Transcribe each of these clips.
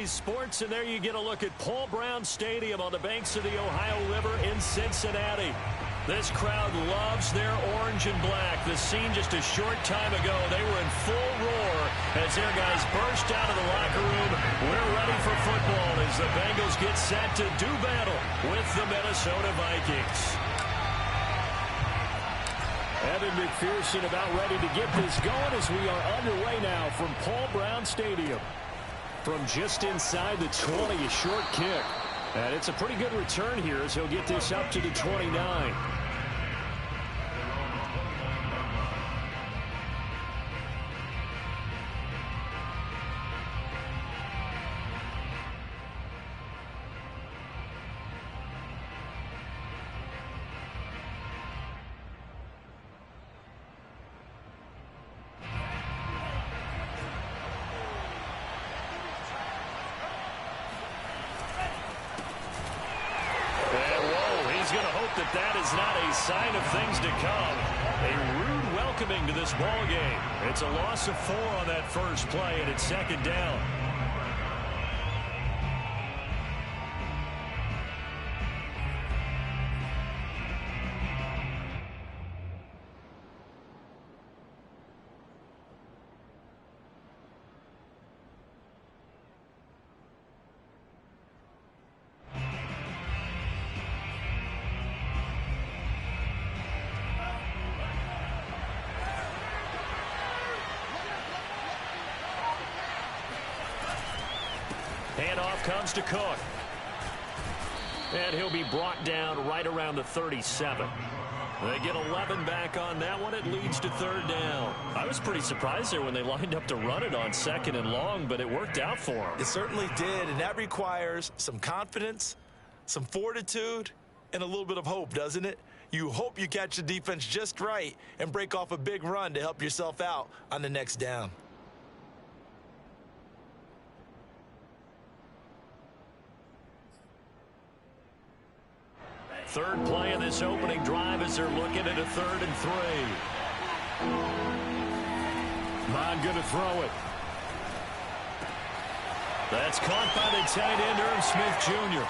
today's sports, and there you get a look at Paul Brown Stadium on the banks of the Ohio River in Cincinnati. This crowd loves their orange and black. The scene just a short time ago, they were in full roar as their guys burst out of the locker room. We're ready for football as the Bengals get set to do battle with the Minnesota Vikings. Evan McPherson about ready to get this going as we are underway now from Paul Brown Stadium. From just inside the 20, a short kick. And it's a pretty good return here as he'll get this up to the 29. That is not a sign of things to come. A rude welcoming to this ball game. It's a loss of 4 on that first play, and it's second down. Handoff comes to Cook. And he'll be brought down right around the 37. They get 11 back on that one. It leads to third down. I was pretty surprised there when they lined up to run it on second and long, but it worked out for them. It certainly did, and that requires some confidence, some fortitude, and a little bit of hope, doesn't it? You hope you catch the defense just right and break off a big run to help yourself out on the next down. Third play of this opening drive as they're looking at a 3rd and 3. Mond going to throw it. That's caught by the tight end, Irv Smith Jr.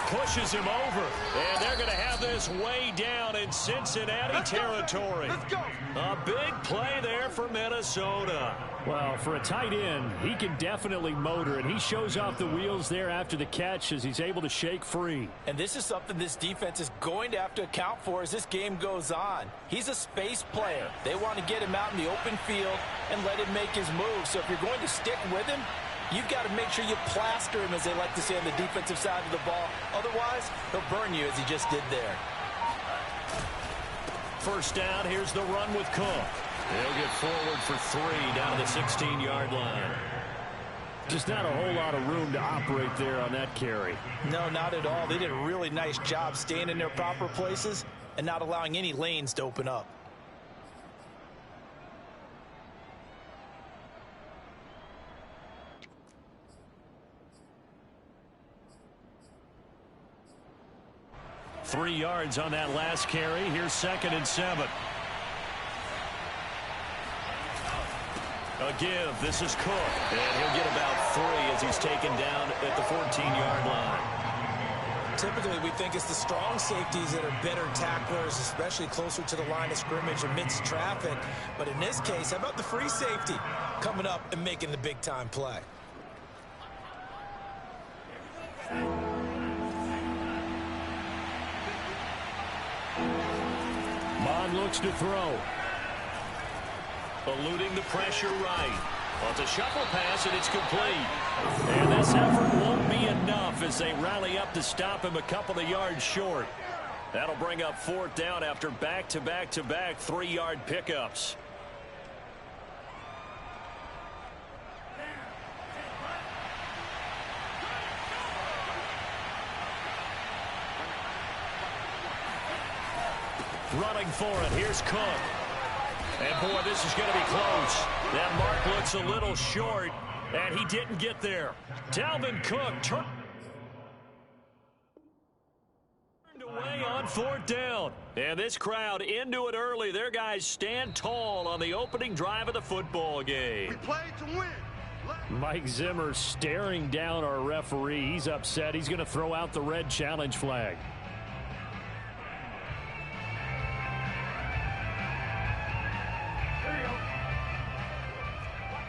Pushes him over, and they're going to have this way down in Cincinnati territory. Let's go. A big play there for Minnesota. Well, for a tight end, he can definitely motor, and he shows off the wheels there after the catch as he's able to shake free. And this is something this defense is going to have to account for as this game goes on. He's a space player. They want to get him out in the open field and let him make his move. So if you're going to stick with him, you've got to make sure you plaster him, as they like to say on the defensive side of the ball. Otherwise, he'll burn you as he just did there. First down, here's the run with Cook. He'll get forward for 3 down to the 16-yard line. Just not a whole lot of room to operate there on that carry. No, not at all. They did a really nice job staying in their proper places and not allowing any lanes to open up. Three yards on that last carry. Here's 2nd and 7. A give. This is Cook. And he'll get about 3 as he's taken down at the 14-yard line. Typically, we think it's the strong safeties that are better tacklers, especially closer to the line of scrimmage amidst traffic. But in this case, how about the free safety coming up and making the big-time play? Mond looks to throw. Eluding the pressure right. Well, it's a shuffle pass, and it's complete. And this effort won't be enough as they rally up to stop him a couple of yards short. That'll bring up 4th down after back-to-back-to-back 3-yard pickups. Running for it. Here's Cook. And, boy, this is going to be close. That mark looks a little short, and he didn't get there. Dalvin Cook turned away on 4th down. And this crowd into it early. Their guys stand tall on the opening drive of the football game. We play to win. Mike Zimmer staring down our referee. He's upset. He's going to throw out the red challenge flag.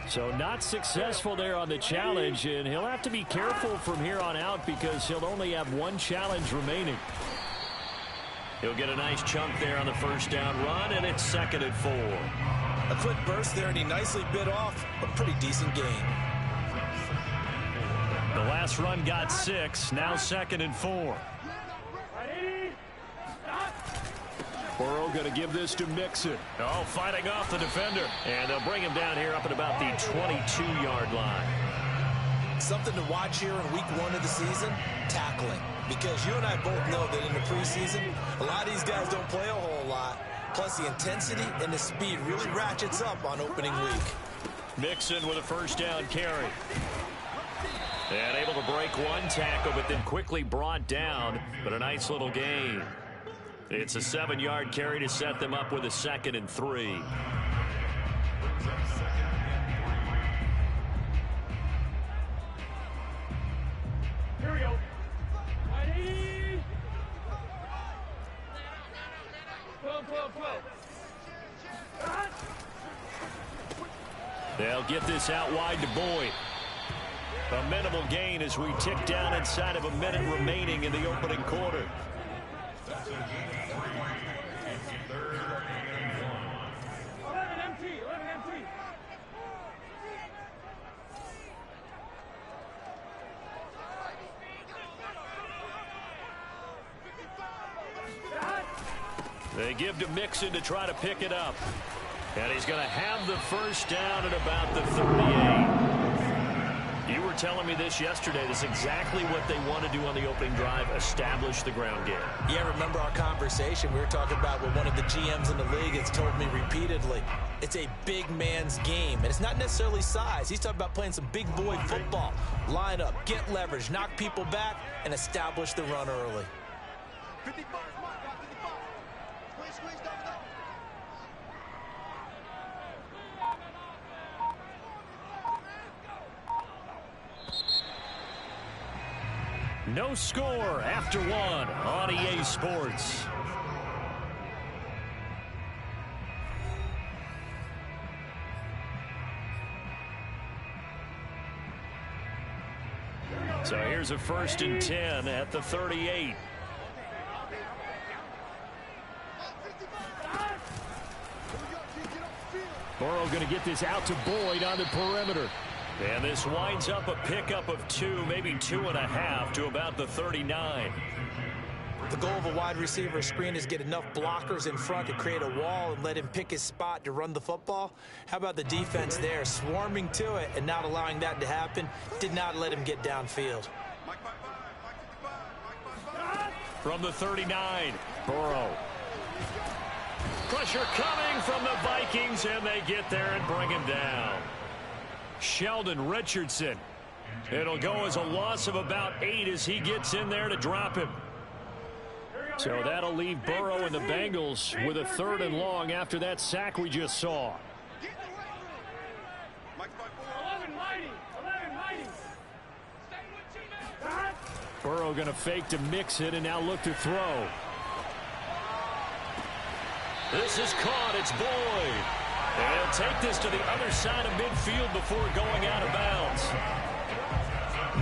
So not successful there on the challenge, and he'll have to be careful from here on out because he'll only have one challenge remaining. He'll get a nice chunk there on the first down run, and it's 2nd and 4. A quick burst there, and he nicely bit off a pretty decent gain. The last run got 6, now 2nd and 4. Burrow going to give this to Mixon. Oh, fighting off the defender. And they'll bring him down here up at about the 22-yard line. Something to watch here in week 1 of the season, tackling. Because you and I both know that in the preseason, a lot of these guys don't play a whole lot. Plus, the intensity and the speed really ratchets up on opening week. Mixon with a first down carry. And able to break one tackle, but then quickly brought down. But a nice little gain. It's a 7-yard carry to set them up with a 2nd and 3. Here we go. They'll get this out wide to Boyd. A minimal gain as we tick down inside of a minute remaining in the opening quarter. They give to Mixon to try to pick it up. And he's going to have the first down at about the 38. You were telling me this yesterday. This is exactly what they want to do on the opening drive, establish the ground game. Yeah, remember our conversation. We were talking about what one of the GMs in the league has told me repeatedly. It's a big man's game, and it's not necessarily size. He's talking about playing some big boy football. Line up, get leverage, knock people back, and establish the run early. No score after 1 on EA Sports. So here's a 1st and 10 at the 38. Burrow going to get this out to Boyd on the perimeter. And this winds up a pickup of 2, maybe 2.5 to about the 39. The goal of a wide receiver screen is get enough blockers in front to create a wall and let him pick his spot to run the football. How about the defense there, swarming to it and not allowing that to happen? Did not let him get downfield. From the 39, Burrow. Pressure coming from the Vikings, and they get there and bring him down. Sheldon Richardson. It'll go as a loss of about 8 as he gets in there to drop him. So that'll leave Burrow and the Bengals with a 3rd and long after that sack we just saw. Burrow going to fake to Mixon and now look to throw. This is caught. It's Boyd. And he'll take this to the other side of midfield before going out of bounds.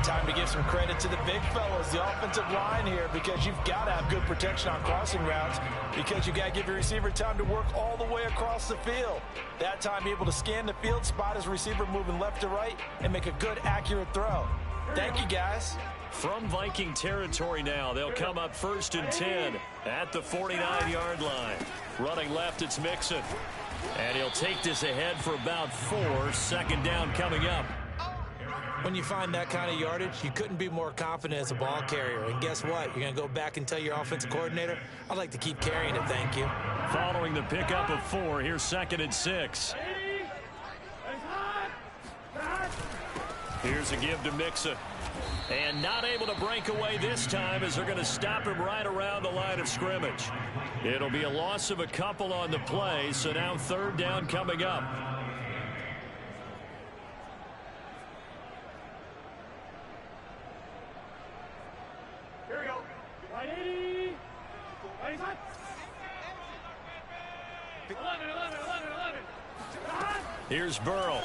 Time to give some credit to the big fellas, the offensive line here, because you've got to have good protection on crossing routes because you've got to give your receiver time to work all the way across the field. That time, be able to scan the field, spot his receiver moving left to right, and make a good, accurate throw. Thank you, guys. From Viking territory now, they'll come up 1st and 10 at the 49-yard line. Running left, it's Mixon. And he'll take this ahead for about 4. 2nd down coming up. When you find that kind of yardage, you couldn't be more confident as a ball carrier. And guess what? You're going to go back and tell your offensive coordinator, I'd like to keep carrying it, thank you. Following the pickup of 4, here's 2nd and 6. Here's a give to Mixon. And not able to break away this time as they're going to stop him right around the line of scrimmage. It'll be a loss of a couple on the play, so now 3rd down coming up. Here's Burrow.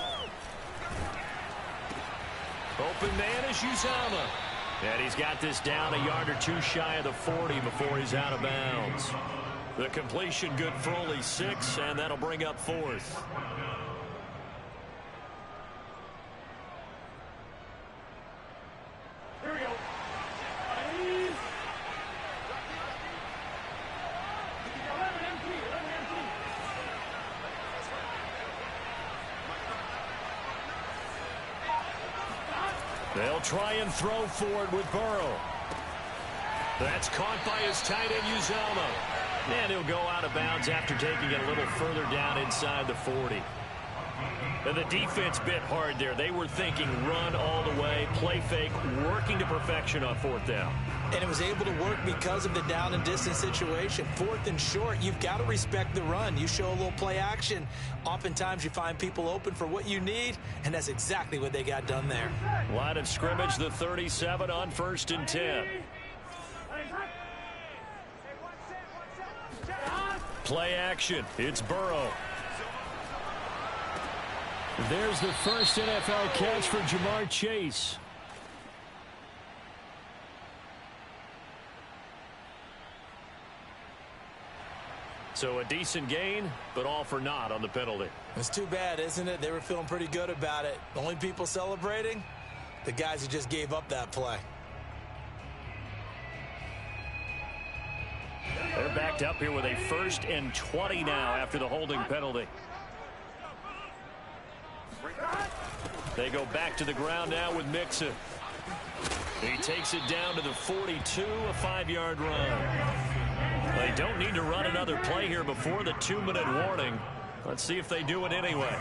Open man is Uzomah. And he's got this down a yard or two shy of the 40 before he's out of bounds. The completion good for only 6, and that'll bring up 4th. Here we go. They'll try and throw forward with Burrow. That's caught by his tight end, Uzomah. And he'll go out of bounds after taking it a little further down inside the 40. And the defense bit hard there. They were thinking run all the way, play fake, working to perfection on 4th down. And it was able to work because of the down and distance situation. 4th and short, you've got to respect the run. You show a little play action. Oftentimes you find people open for what you need, and that's exactly what they got done there. Line of scrimmage, the 37 on 1st and 10. Play action. It's Burrow. There's the first NFL catch for Ja'Marr Chase. So a decent gain, but all for naught on the penalty. It's too bad, isn't it? They were feeling pretty good about it. The only people celebrating, the guys who just gave up that play. They're backed up here with a 1st and 20 now after the holding penalty. They go back to the ground now with Mixon. He takes it down to the 42, a 5-yard run. They don't need to run another play here before the 2-minute warning. Let's see if they do it anyway.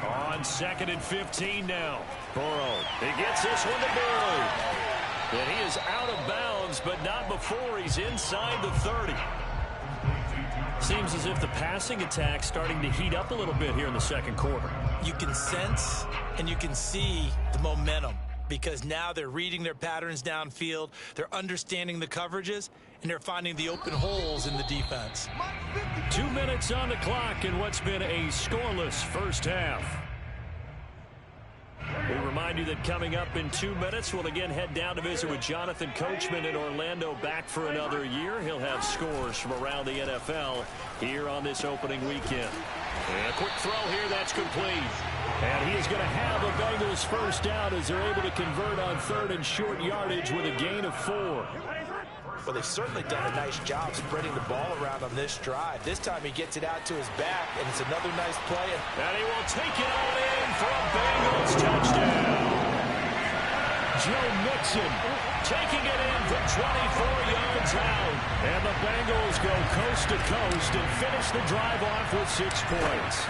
On 2nd and 15 now. Burrow. He gets this one to Burrow. And he is out of bounds, but not before he's inside the 30. Seems as if the passing attack's starting to heat up a little bit here in the 2nd quarter. You can sense and you can see the momentum because now they're reading their patterns downfield, they're understanding the coverages, and they're finding the open holes in the defense. 2 minutes on the clock in what's been a scoreless first half. We remind you that coming up in 2 minutes, we'll again head down to visit with Jonathan Coachman in Orlando, back for another year. He'll have scores from around the NFL here on this opening weekend. And a quick throw here, that's complete. And he is going to have a Bengals first down as they're able to convert on 3rd and short yardage with a gain of 4. Well, they've certainly done a nice job spreading the ball around on this drive. This time he gets it out to his back, and it's another nice play. And he will take it on in for a Bengals touchdown. Joe Mixon taking it in from 24 yards out. And the Bengals go coast to coast and finish the drive off with 6 points.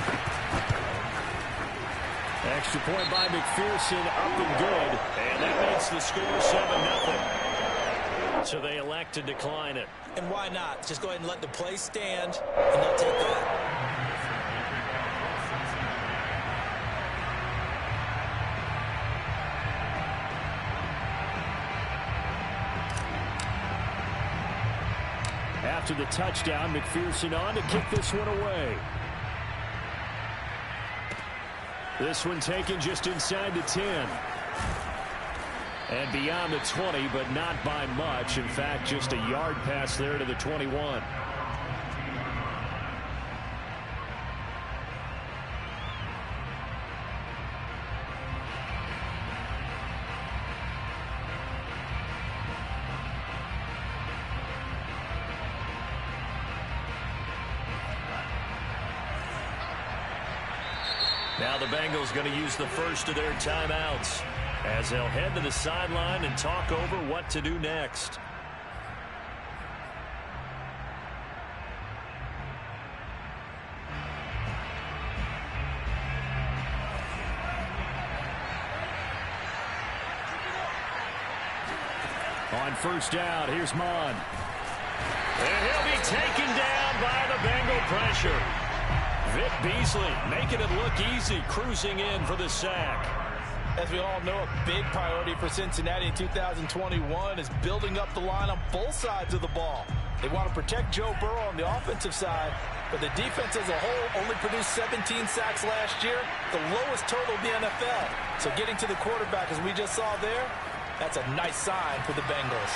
Extra point by McPherson, up and good. And that makes the score 7-0. So they elect to decline it. And why not? Just go ahead and let the play stand, and they'll take that. After the touchdown, McPherson on to kick this one away. This one taken just inside the 10. And beyond the 20, but not by much. In fact, just a yard pass there to the 21. Now the Bengals going to use the first of their timeouts as they'll head to the sideline and talk over what to do next. On first down, here's Mon. And he'll be taken down by the Bengal pressure. Vic Beasley making it look easy, cruising in for the sack. As we all know, a big priority for Cincinnati in 2021 is building up the line on both sides of the ball. They want to protect Joe Burrow on the offensive side, but the defense as a whole only produced 17 sacks last year, the lowest total in the NFL. So getting to the quarterback, as we just saw there, that's a nice sign for the Bengals.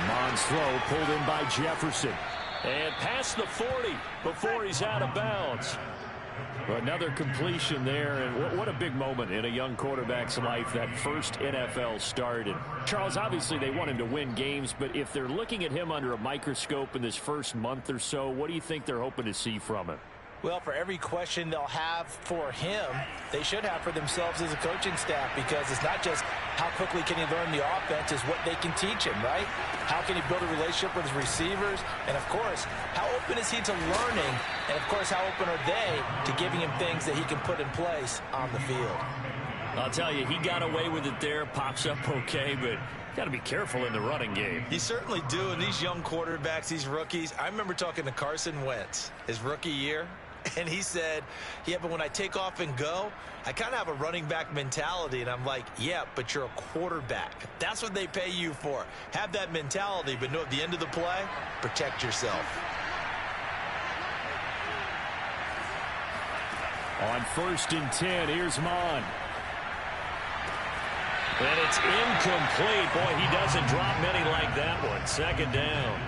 Mond's throw pulled in by Jefferson. And past the 40 before he's out of bounds. Another completion there, and what a big moment in a young quarterback's life, that first NFL start. And Charles, obviously they want him to win games, but if they're looking at him under a microscope in this first month or so, what do you think they're hoping to see from him? Well, for every question they'll have for him, they should have for themselves as a coaching staff, because it's not just how quickly can he learn the offense, it's what they can teach him, right? How can he build a relationship with his receivers? And, of course, how open is he to learning? And, of course, how open are they to giving him things that he can put in place on the field? I'll tell you, he got away with it there, pops up okay, but got to be careful in the running game. You certainly do, and these young quarterbacks, these rookies, I remember talking to Carson Wentz his rookie year, and he said, yeah, but when I take off and go, I kind of have a running back mentality. And I'm like, yeah, but you're a quarterback. That's what they pay you for. Have that mentality, but know at the end of the play, protect yourself. On 1st and 10, here's Mond. And it's incomplete. Boy, he doesn't drop many like that one. 2nd down.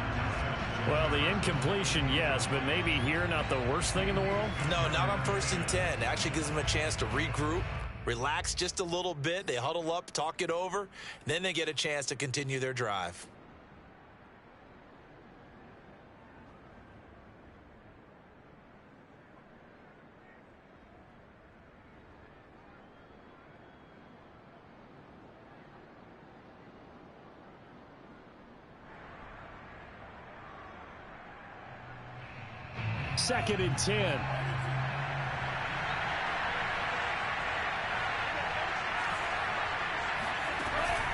Well, the incompletion, yes, but maybe here not the worst thing in the world? No, not on 1st and 10. It actually gives them a chance to regroup, relax just a little bit. They huddle up, talk it over, and then they get a chance to continue their drive. Second and 10.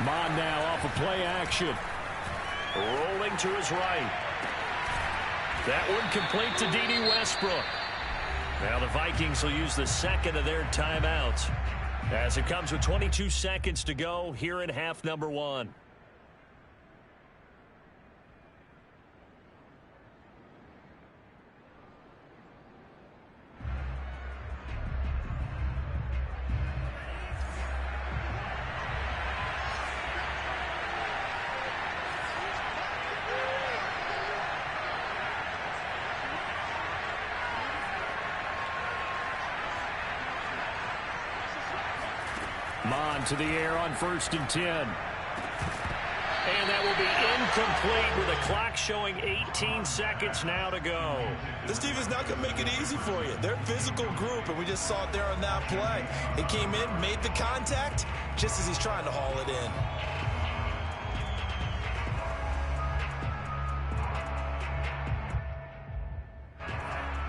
Mond now off of play action. Rolling to his right. That one complete to D.D. Westbrook. Now the Vikings will use the second of their timeouts, as it comes with 22 seconds to go here in half number 1. Mond to the air on 1st and 10. And that will be incomplete with the clock showing 18 seconds now to go. This defense not going to make it easy for you. They're a physical group, and we just saw it there on that play. It came in, made the contact, just as he's trying to haul it in.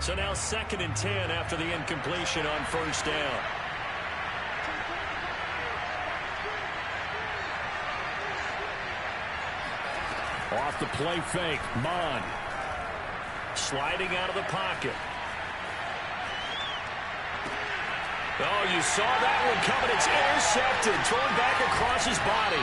So now 2nd and 10 after the incompletion on 1st down. Off the play fake, Mond. Sliding out of the pocket. Oh, you saw that one coming. It's intercepted. Thrown back across his body.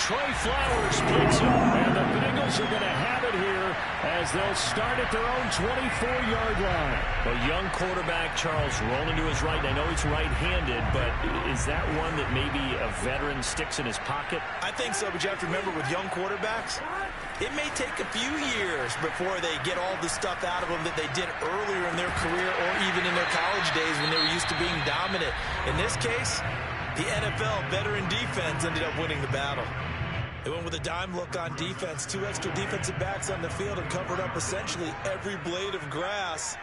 Trey Flowers picks it. And the Bengals are going to have it here as they'll start at their own 24-yard line. A young quarterback, Charles, rolling to his right. I know he's right-handed, but is that one that maybe a veteran sticks in his pocket? I think so, but you have to remember with young quarterbacks, it may take a few years before they get all the stuff out of them that they did earlier in their career or even in their college days when they were used to being dominant. In this case, the NFL veteran defense ended up winning the battle. They went with a dime look on defense, 2 extra defensive backs on the field and covered up essentially every blade of grass.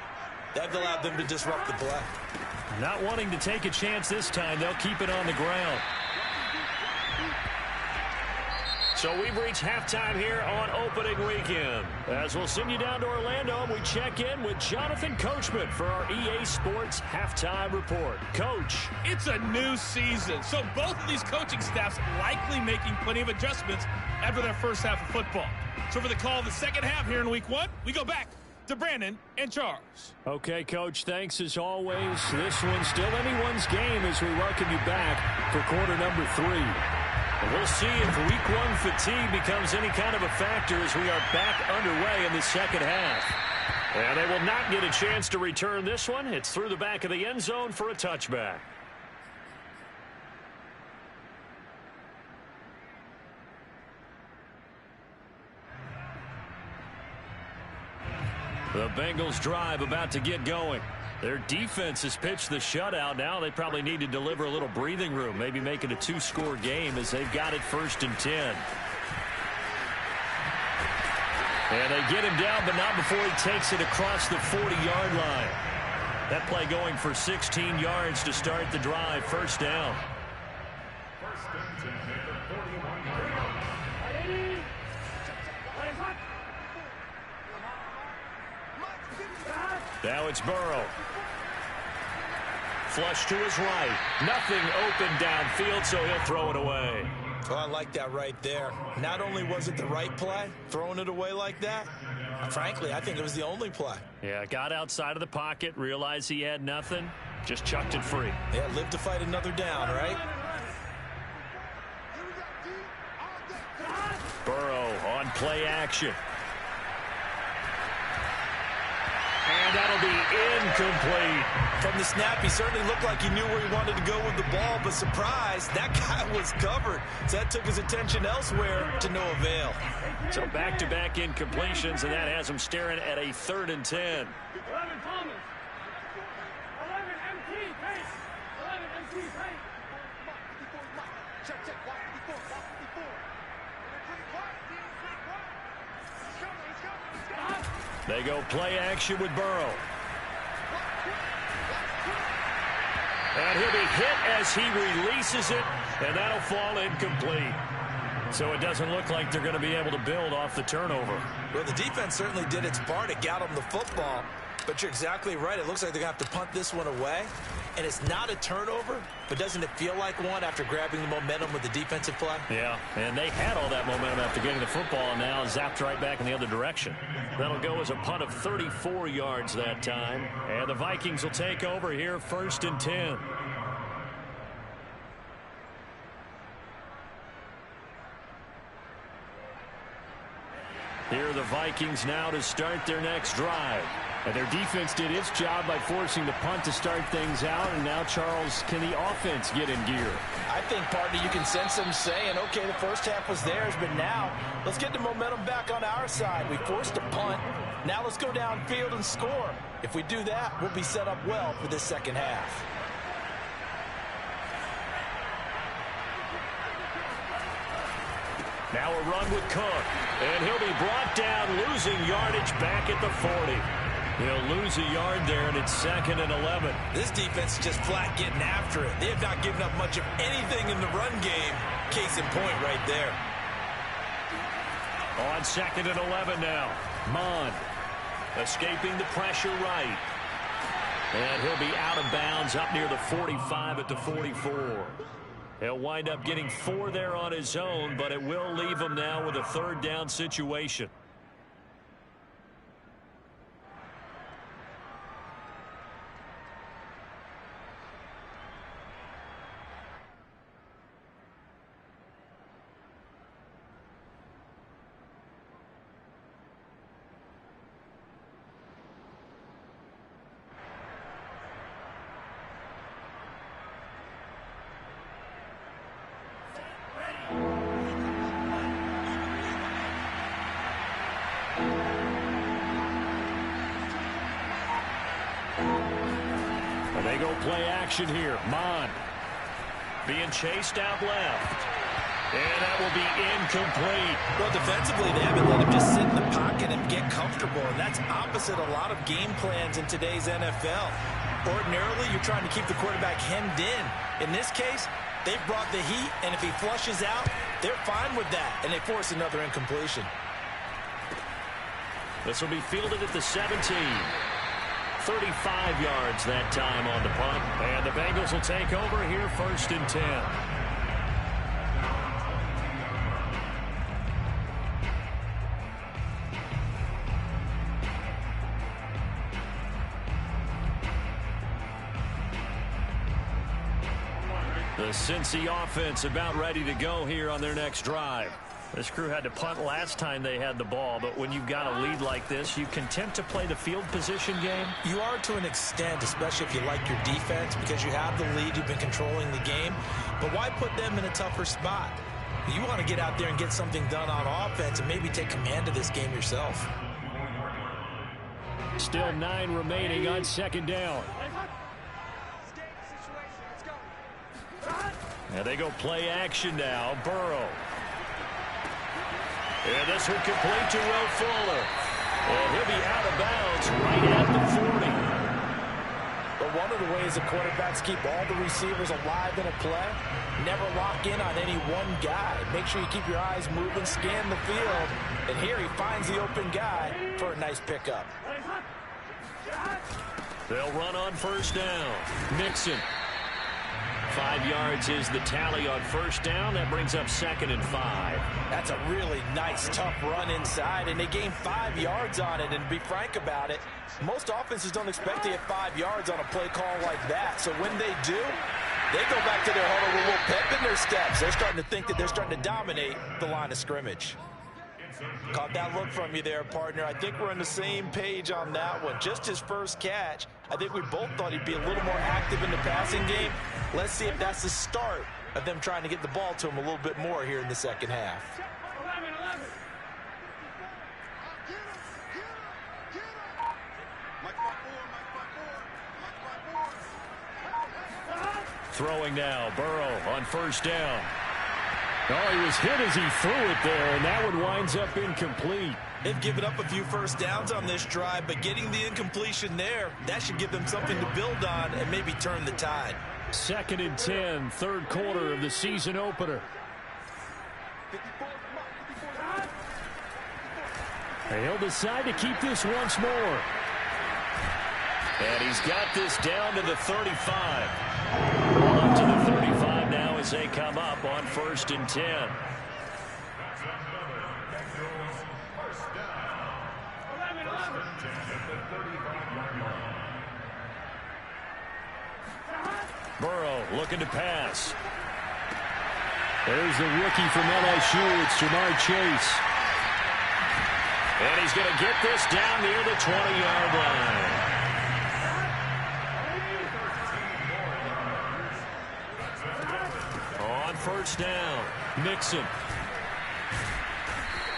That allowed them to disrupt the play. Not wanting to take a chance this time, they'll keep it on the ground. So we've reached halftime here on opening weekend. As we'll send you down to Orlando, we check in with Jonathan Coachman for our EA Sports Halftime Report. Coach. It's a new season, so both of these coaching staffs likely making plenty of adjustments after their first half of football. So for the call of the second half here in week 1, we go back to Brandon and Charles. Okay, Coach, thanks as always. This one's still anyone's game as we welcome you back for quarter number 3. And we'll see if week 1 fatigue becomes any kind of a factor as we are back underway in the second half. And they will not get a chance to return this one. It's through the back of the end zone for a touchback. The Bengals drive about to get going. Their defense has pitched the shutout. Now they probably need to deliver a little breathing room, maybe make it a 2-score game as they've got it 1st and 10. And they get him down, but not before he takes it across the 40-yard line. That play going for 16 yards to start the drive. 1st down. Now it's Burrow. Flush to his right. Nothing open downfield, so he'll throw it away. Well, I like that right there. Not only was it the right play, throwing it away like that, frankly, I think it was the only play. Yeah, got outside of the pocket, realized he had nothing, just chucked it free. Yeah, live to fight another down, right? Burrow on play action. And that'll be incomplete. From the snap, he certainly looked like he knew where he wanted to go with the ball, but surprise, that guy was covered. So that took his attention elsewhere to no avail. So back-to-back incompletions, and that has him staring at a 3rd and 10. They go play action with Burrow. And he'll be hit as he releases it, and that'll fall incomplete. So it doesn't look like they're going to be able to build off the turnover. Well, the defense certainly did its part to get them the football, but you're exactly right. It looks like they're going to have to punt this one away, and it's not a turnover, but doesn't it feel like one after grabbing the momentum with the defensive play? Yeah, and they had all that momentum after getting the football, and now zapped right back in the other direction. That'll go as a punt of 34 yards that time, and the Vikings will take over here 1st and 10. Here are the Vikings now to start their next drive. And their defense did its job by forcing the punt to start things out. And now, Charles, can the offense get in gear? I think, partner, you can sense them saying, okay, the first half was theirs, but now let's get the momentum back on our side. We forced a punt. Now let's go downfield and score. If we do that, we'll be set up well for this second half. Now a run with Cook. And he'll be brought down, losing yardage back at the 40. He'll lose a yard there, and it's 2nd and 11. This defense is just flat getting after it. They have not given up much of anything in the run game. Case in point right there. On 2nd and 11 now. Mond escaping the pressure right. And he'll be out of bounds up near the 45 at the 44. He'll wind up getting 4 there on his own, but it will leave him now with a 3rd down situation. They go play action here. Mond being chased out left. And that will be incomplete. Well, defensively, they haven't let him just sit in the pocket and get comfortable, and that's opposite a lot of game plans in today's NFL. Ordinarily, you're trying to keep the quarterback hemmed in. In this case, they've brought the heat, and if he flushes out, they're fine with that, and they force another incompletion. This will be fielded at the 17. 35 yards that time on the punt. And the Bengals will take over here 1st and 10. The Cincy offense about ready to go here on their next drive. This crew had to punt last time they had the ball, but when you've got a lead like this, you content to play the field position game? You are to an extent, especially if you like your defense, because you have the lead, you've been controlling the game. But why put them in a tougher spot? You want to get out there and get something done on offense and maybe take command of this game yourself. Still 9 remaining on second down. And they go play action now. Burrow. And this will complete to Will Fuller. And he'll be out of bounds right at the 40. But one of the ways the quarterbacks keep all the receivers alive in a play, never lock in on any one guy. Make sure you keep your eyes moving, scan the field. And here he finds the open guy for a nice pickup. They'll run on first down. Mixon. 5 yards is the tally on first down. That brings up 2nd and 5. That's a really nice, tough run inside, and they gain 5 yards on it. And to be frank about it, most offenses don't expect to get 5 yards on a play call like that. So when they do, they go back to their huddle with a little pep in their steps. They're starting to think that they're starting to dominate the line of scrimmage. Caught that look from you there, partner. I think we're on the same page on that one. Just his first catch, I think we both thought he'd be a little more active in the passing game. Let's see if that's the start of them trying to get the ball to him a little bit more here in the second half. Throwing now. Burrow on first down. Oh, he was hit as he threw it there, and that one winds up incomplete. They've given up a few first downs on this drive, but getting the incompletion there, that should give them something to build on and maybe turn the tide. 2nd and 10, third quarter of the season opener. And he'll decide to keep this once more. And he's got this down to the 35. Well, up to the 35 now as they come up on 1st and 10. Burrow looking to pass. There's the rookie from LSU. It's Jamar Chase. And he's going to get this down near the 20-yard line. On first down, Mixon.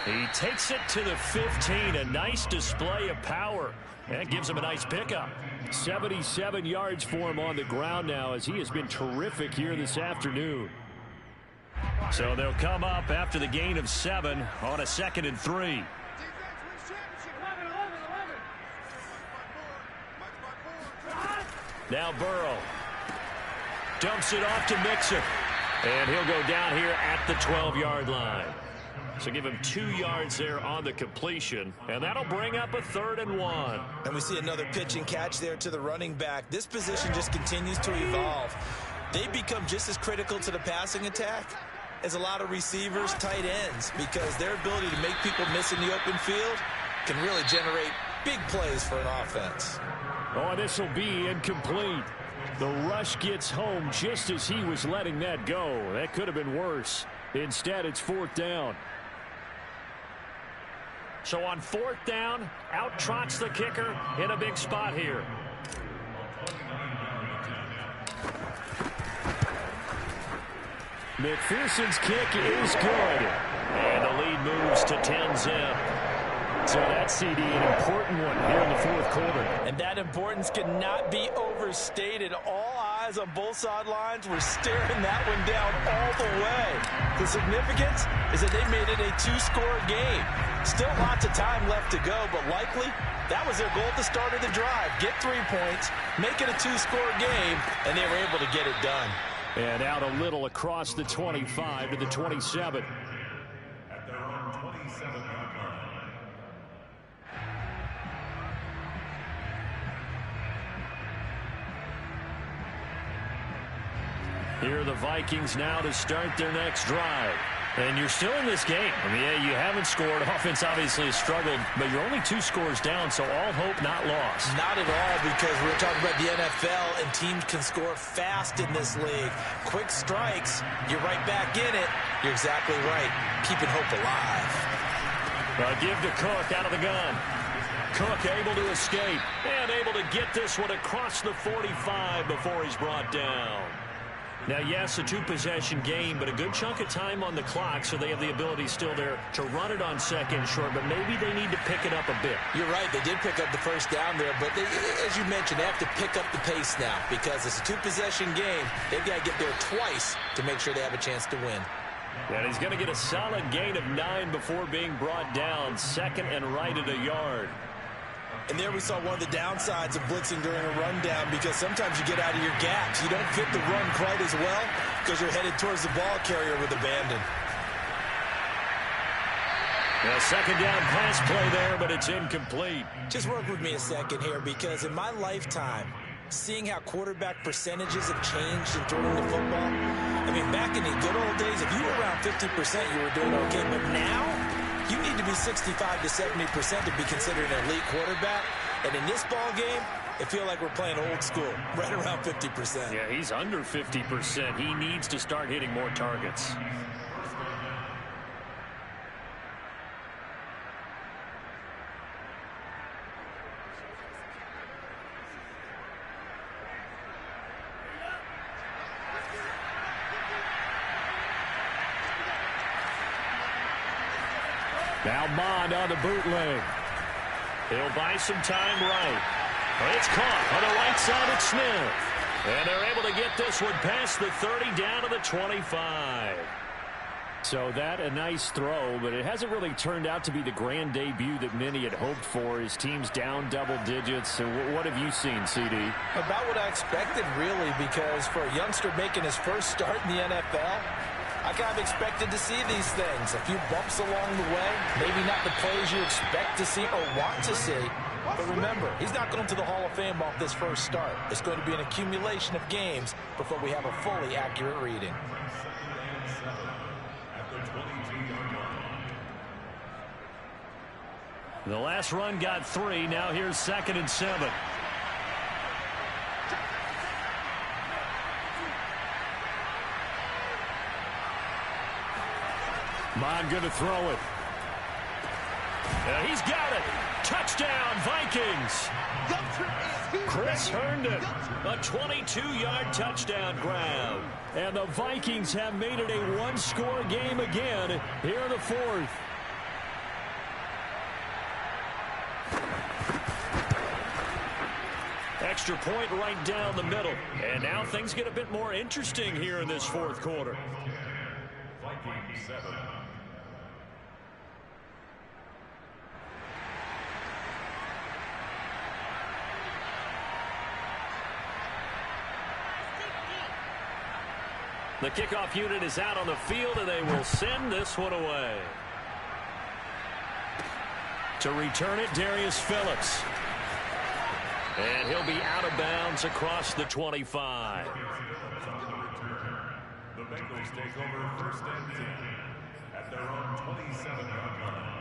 He takes it to the 15. A nice display of power. That gives him a nice pickup. 77 yards for him on the ground now, as he has been terrific here this afternoon. So they'll come up after the gain of 7 on a 2nd and 3. Now Burrow dumps it off to Mixon. And he'll go down here at the 12-yard line. So give him 2 yards there on the completion. And that'll bring up a 3rd and 1. And we see another pitch and catch there to the running back. This position just continues to evolve. They become just as critical to the passing attack as a lot of receivers, tight ends, because their ability to make people miss in the open field can really generate big plays for an offense. Oh, this will be incomplete. The rush gets home just as he was letting that go. That could have been worse. Instead, it's 4th down. So on 4th down, out trots the kicker in a big spot here. McPherson's kick is good. And the lead moves to 10-zip. So that CD, an important one here in the 4th quarter. And that importance cannot be overstated. All eyes on both sidelines were staring that one down all the way. The significance is that they made it a 2-score game. Still lots of time left to go, but likely that was their goal at the start of the drive. Get 3 points, make it a 2-score game, and they were able to get it done. And out a little across the 25 to the 27. Here are the Vikings now to start their next drive. And you're still in this game. I mean, yeah, you haven't scored. Offense obviously has struggled, but you're only 2 scores down, so all hope not lost. Not at all, because we're talking about the NFL, and teams can score fast in this league. Quick strikes, you're right back in it. You're exactly right. Keeping hope alive. Well, give to Cook out of the gun. Cook able to escape and able to get this one across the 45 before he's brought down. Now, yes, a 2-possession game, but a good chunk of time on the clock, so they have the ability still there to run it on second short, but maybe they need to pick it up a bit. You're right. They did pick up the first down there, but as you mentioned, they have to pick up the pace now because it's a 2-possession game. They've got to get there twice to make sure they have a chance to win. And he's going to get a solid gain of 9 before being brought down, second and right at a yard. And there we saw one of the downsides of blitzing during a rundown, because sometimes you get out of your gaps. You don't fit the run quite as well because you're headed towards the ball carrier with abandon. A second down pass play there, but it's incomplete. Just work with me a second here, because in my lifetime, seeing how quarterback percentages have changed in throwing the football, I mean, back in the good old days, if you were around 50%, you were doing okay. But now, you need to be 65 to 70% to be considered an elite quarterback. And in this ball game, it feels like we're playing old school, right around 50%. Yeah, he's under 50%. He needs to start hitting more targets. Now Mond on the bootleg. He'll buy some time right. It's caught on the right side at Smith. And they're able to get this one past the 30 down to the 25. So that a nice throw, but it hasn't really turned out to be the grand debut that many had hoped for. His team's down double digits. So what have you seen, CD? About what I expected, really, because for a youngster making his first start in the NFL, I kind of expected to see these things. A few bumps along the way. Maybe not the plays you expect to see or want to see. But remember, he's not going to the Hall of Fame off this first start. It's going to be an accumulation of games before we have a fully accurate reading. The last run got 3. Now here's 2nd and 7. Mond going to throw it. He's got it. Touchdown, Vikings. Chris Herndon, a 22-yard touchdown grab. And the Vikings have made it a one-score game again here in the 4th. Extra point right down the middle. And now things get a bit more interesting here in this 4th quarter. Vikings 7. The kickoff unit is out on the field, and they will send this one away. To return it, Darius Phillips. And he'll be out of bounds across the 25. The Bengals take over 1st and 10 at their own 27-yard line.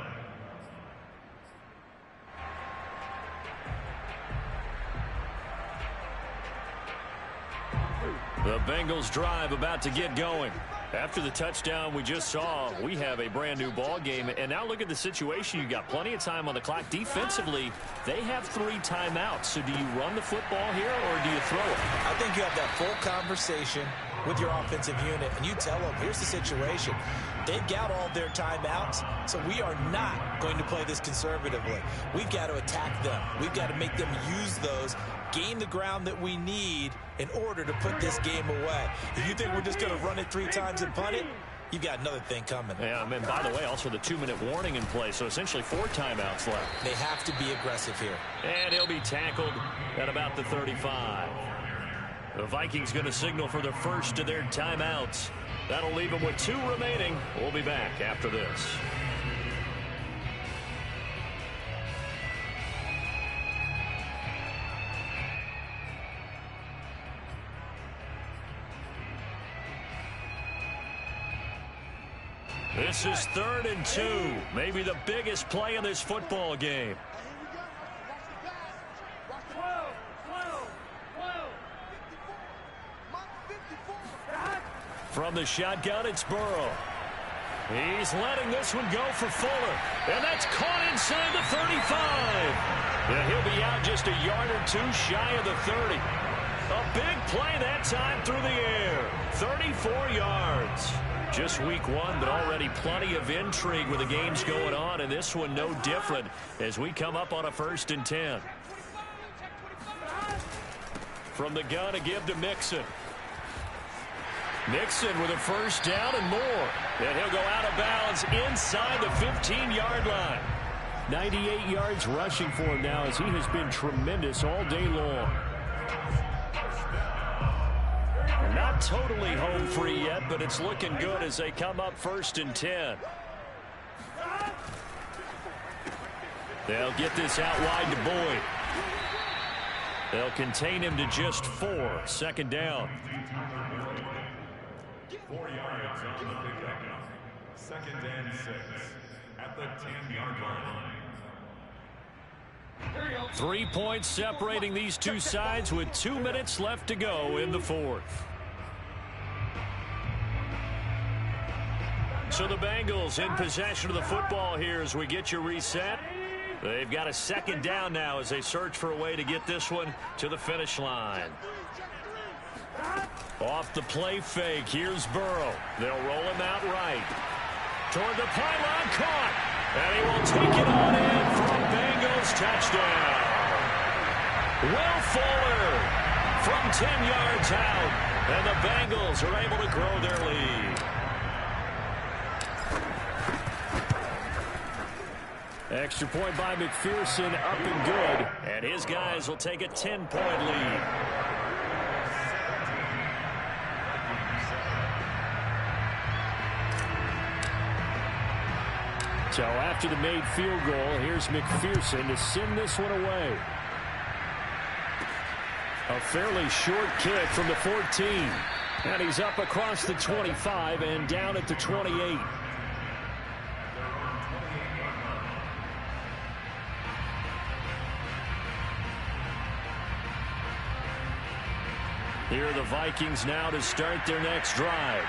The Bengals drive about to get going. After the touchdown we just saw, we have a brand new ball game. And now look at the situation. You got plenty of time on the clock. Defensively, they have 3 timeouts. So do you run the football here or do you throw it? I think you have that full conversation with your offensive unit, and you tell them, here's the situation. They've got all their timeouts, so we are not going to play this conservatively. We've got to attack them. We've got to make them use those, gain the ground that we need in order to put this game away. If you think we're just going to run it 3 times and punt it, you've got another thing coming. Yeah, and by the way, also the 2-minute warning in play, so essentially 4 timeouts left. They have to be aggressive here. And he'll be tackled at about the 35. The Vikings going to signal for the first of their timeouts. That'll leave them with 2 remaining. We'll be back after this. This is 3rd and 2. Maybe the biggest play in this football game. From the shotgun, it's Burrow. He's letting this one go for Fuller. And that's caught inside the 35. And he'll be out just a yard or two shy of the 30. A big play that time through the air. 34 yards. Just week 1, but already plenty of intrigue with the games going on. And this one no different as we come up on a 1st and 10. From the gun, a give to Mixon. Mixon with a 1st down and more. And he'll go out of bounds inside the 15-yard line. 98 yards rushing for him now as he has been tremendous all day long. Not totally home free yet, but it's looking good as they come up 1st and 10. They'll get this out wide to Boyd. They'll contain him to just 4. 2nd down. 4 yards on the pickup. 2nd and 6 at the 10-yard line. 3 points separating these two sides with 2 minutes left to go in the 4th. So the Bengals in possession of the football here as we get you reset. They've got a 2nd down now as they search for a way to get this one to the finish line. Off the play fake, here's Burrow. They'll roll him out right. Toward the pylon, caught. And he will take it on in for a Bengals touchdown. Will Fuller from 10 yards out. And the Bengals are able to grow their lead. Extra point by McPherson, up and good. And his guys will take a 10-point lead. So after the made field goal, here's McPherson to send this one away. A fairly short kick from the 14. And he's up across the 25 and down at the 28. Here are the Vikings now to start their next drive.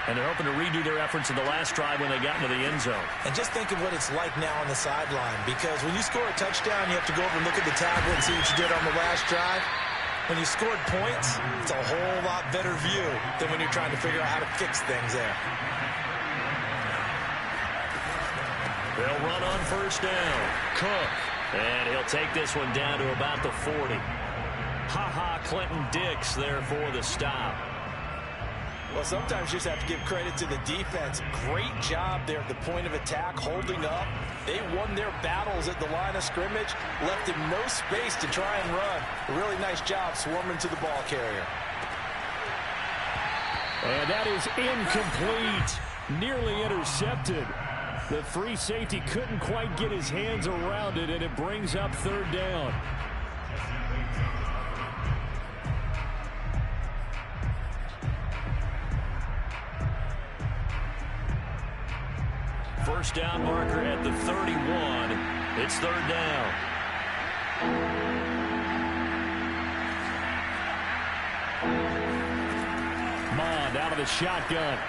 And they're hoping to redo their efforts in the last drive when they got into the end zone. And just think of what it's like now on the sideline, because when you score a touchdown, you have to go over and look at the tablet and see what you did on the last drive. When you scored points, it's a whole lot better view than when you're trying to figure out how to fix things there. They'll run on 1st down. Cook. And he'll take this one down to about the 40. Clinton Dix there for the stop. Well, sometimes you just have to give credit to the defense. Great job there at the point of attack, holding up. They won their battles at the line of scrimmage, left him no space to try and run. A really nice job swarming to the ball carrier. And that is incomplete. Nearly intercepted. The free safety couldn't quite get his hands around it, and it brings up 3rd down. First down marker at the 31. It's 3rd down. Mond out of the shotgun.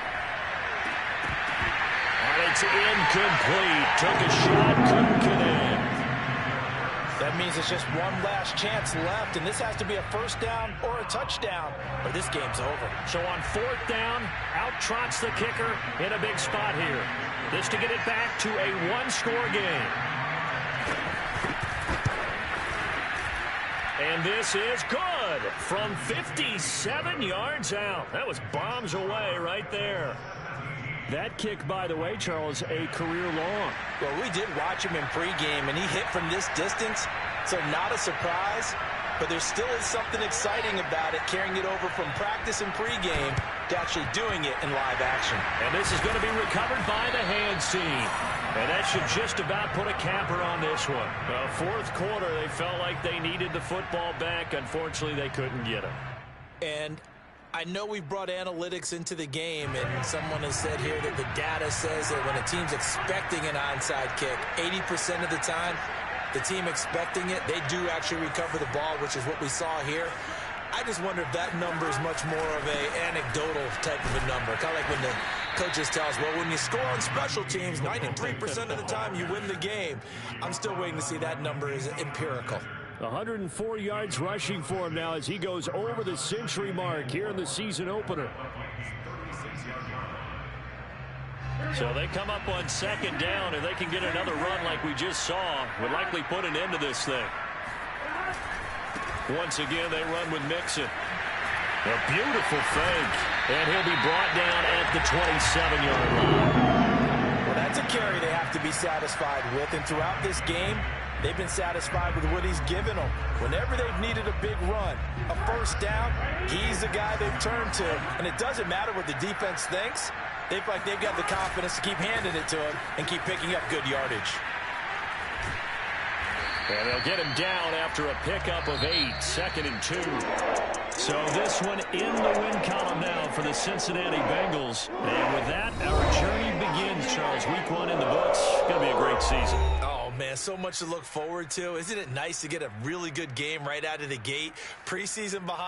And it's incomplete. Took a shot, couldn't connect. That means it's just one last chance left, and this has to be a 1st down or a touchdown, or this game's over. So on 4th down, out trots the kicker in a big spot here. This to get it back to a 1-score game. And this is good from 57 yards out. That was bombs away right there. That kick, by the way, Charles, a career long. Well, we did watch him in pregame, and he hit from this distance, so not a surprise. But there still is something exciting about it, carrying it over from practice and pregame to actually doing it in live action. And this is going to be recovered by the hands team. And that should just about put a capper on this one. Well, 4th quarter, they felt like they needed the football back. Unfortunately, they couldn't get it. And I know we brought analytics into the game, and someone has said here that the data says that when a team's expecting an onside kick, 80% of the time, the team expecting it, they do actually recover the ball, which is what we saw here. I just wonder if that number is much more of a anecdotal type of a number. Kind of like when the coaches tell us, well, when you score on special teams, 93% of the time you win the game. I'm still waiting to see that number is empirical. 104 yards rushing for him now as he goes over the century mark here in the season opener. So they come up on second down, and they can get another run like we just saw. Would likely put an end to this thing. Once again, they run with Mixon. A beautiful fake. And he'll be brought down at the 27-yard line. Well, that's a carry they have to be satisfied with. And throughout this game, they've been satisfied with what he's given them. Whenever they've needed a big run, a first down, he's the guy they've turned to. And it doesn't matter what the defense thinks. They feel like they've got the confidence to keep handing it to him and keep picking up good yardage. And they'll get him down after a pickup of 8, 2nd and 2. So this one in the win column now for the Cincinnati Bengals. And with that, our journey begins, Charles. Week 1 in the books. It's going to be a great season. Oh, man, so much to look forward to. Isn't it nice to get a really good game right out of the gate? Preseason behind.